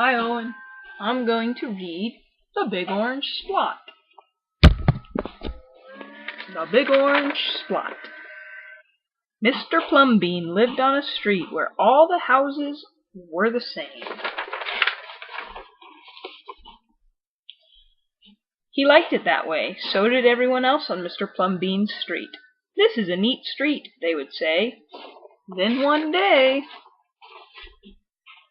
Hi, Owen. I'm going to read The Big Orange Splot. The Big Orange Splot. Mr. Plumbean lived on a street where all the houses were the same. He liked it that way. So did everyone else on Mr. Plumbean's street. "This is a neat street," they would say. Then one day,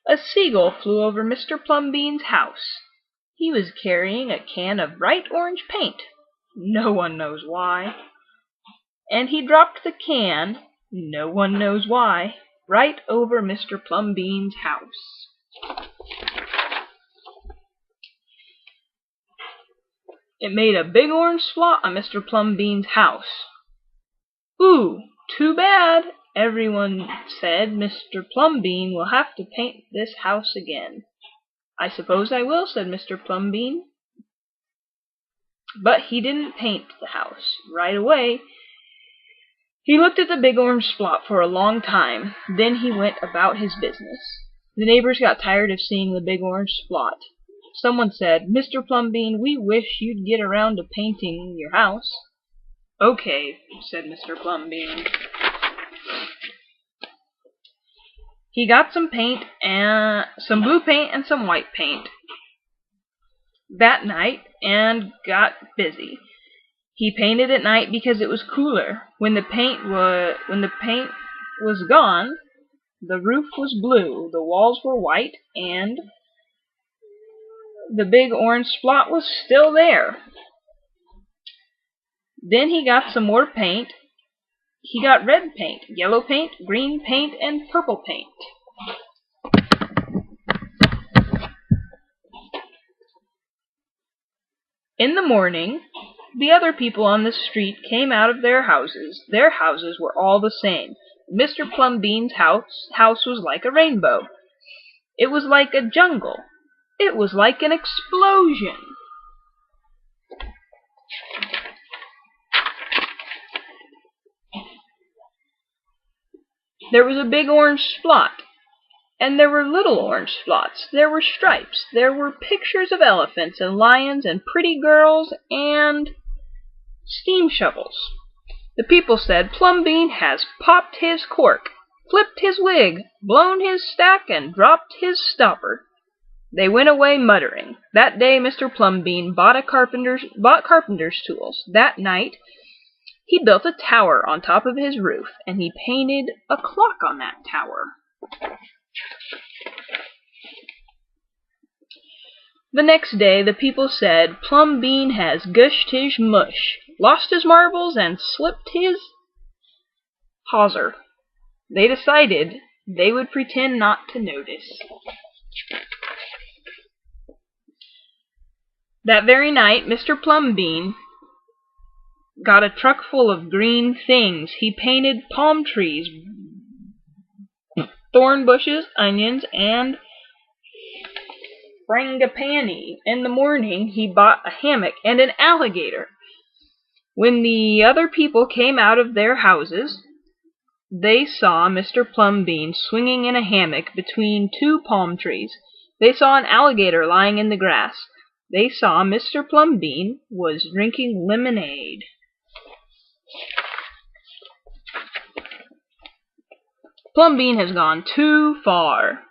a seagull flew over Mr. Plumbean's house. He was carrying a can of bright orange paint. No one knows why. And he dropped the can, no one knows why, right over Mr. Plumbean's house. It made a big orange splot on Mr. Plumbean's house. "Ooh, too bad," everyone said. "Mr. Plumbean will have to paint this house again." "I suppose I will," said Mr. Plumbean. But he didn't paint the house right away. He looked at the big orange splot for a long time. Then he went about his business. The neighbors got tired of seeing the big orange splot. Someone said, "Mr. Plumbean, we wish you'd get around to painting your house." "Okay," said Mr. Plumbean. He got some paint, and some blue paint and some white paint that night, and got busy. He painted at night because it was cooler. When the paint was gone, the roof was blue, the walls were white, and the big orange splot was still there. Then he got some more paint. He got red paint, yellow paint, green paint, and purple paint. In the morning, the other people on the street came out of their houses. Their houses were all the same. Mr. Plumbean's house was like a rainbow. It was like a jungle. It was like an explosion. There was a big orange splot, and there were little orange spots. There were stripes. There were pictures of elephants and lions and pretty girls and steam shovels. The people said, "Plumbean has popped his cork, flipped his wig, blown his stack, and dropped his stopper." They went away muttering. That day Mr. Plumbean bought carpenter's tools. That night he built a tower on top of his roof, and he painted a clock on that tower. The next day the people said, "Plumbean has gushed his mush, lost his marbles, and slipped his hawser." They decided they would pretend not to notice. That very night Mr. Plumbean got a truck full of green things. He painted palm trees, thorn bushes, onions, and frangipani. In the morning he bought a hammock and an alligator. When the other people came out of their houses, they saw Mr. Plumbean swinging in a hammock between two palm trees. They saw an alligator lying in the grass. They saw Mr. Plumbean was drinking lemonade. Plumbean has gone too far.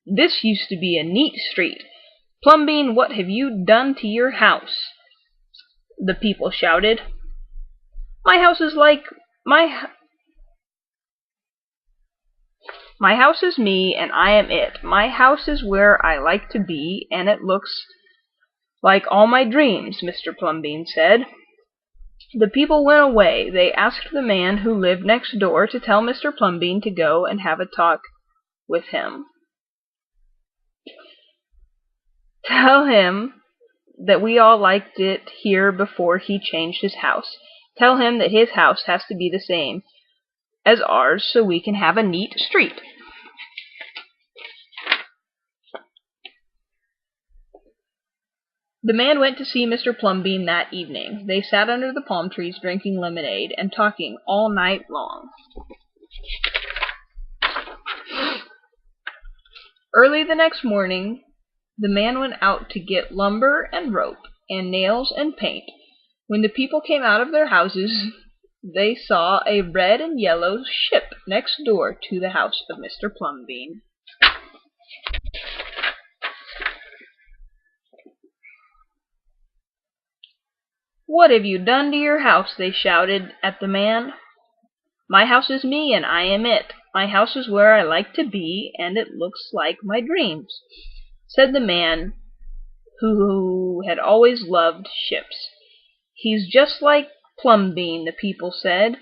This used to be a neat street. "Plumbean, what have you done to your house?" the people shouted. My house is me, and I am it. My house is where I like to be, and it looks like all my dreams," Mr. Plumbean said. The people went away. They asked the man who lived next door to tell Mr. Plumbean to go and have a talk with him. "Tell him that we all liked it here before he changed his house. Tell him that his house has to be the same as ours so we can have a neat street." The man went to see Mr. Plumbean that evening. They sat under the palm trees drinking lemonade and talking all night long. Early the next morning, The man went out to get lumber and rope and nails and paint. When the people came out of their houses, they saw a red and yellow ship next door to the house of Mr. Plumbean. "What have you done to your house?" they shouted at the man. "My house is me, and I am it. My house is where I like to be, and it looks like my dreams," said the man who had always loved ships. "He's just like Plumbean," the people said.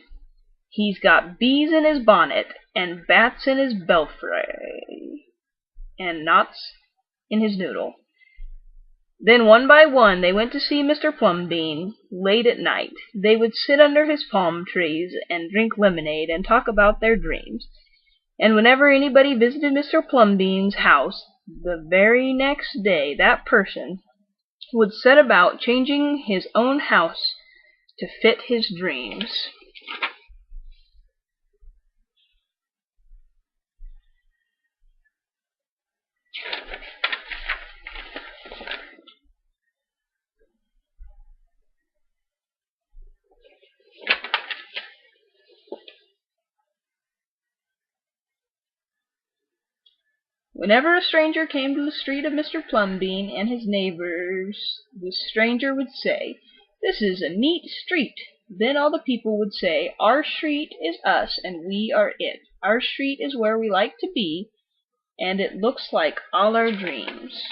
"He's got bees in his bonnet, and bats in his belfry, and knots in his noodle." Then one by one they went to see Mr. Plumbean. Late at night they would sit under his palm trees and drink lemonade and talk about their dreams. And whenever anybody visited Mr. Plumbean's house the very next day, that person would set about changing his own house to fit his dreams. Whenever a stranger came to the street of Mr. Plumbean and his neighbors, the stranger would say, "This is a neat street." Then all the people would say, "Our street is us, and we are it. Our street is where we like to be, and it looks like all our dreams."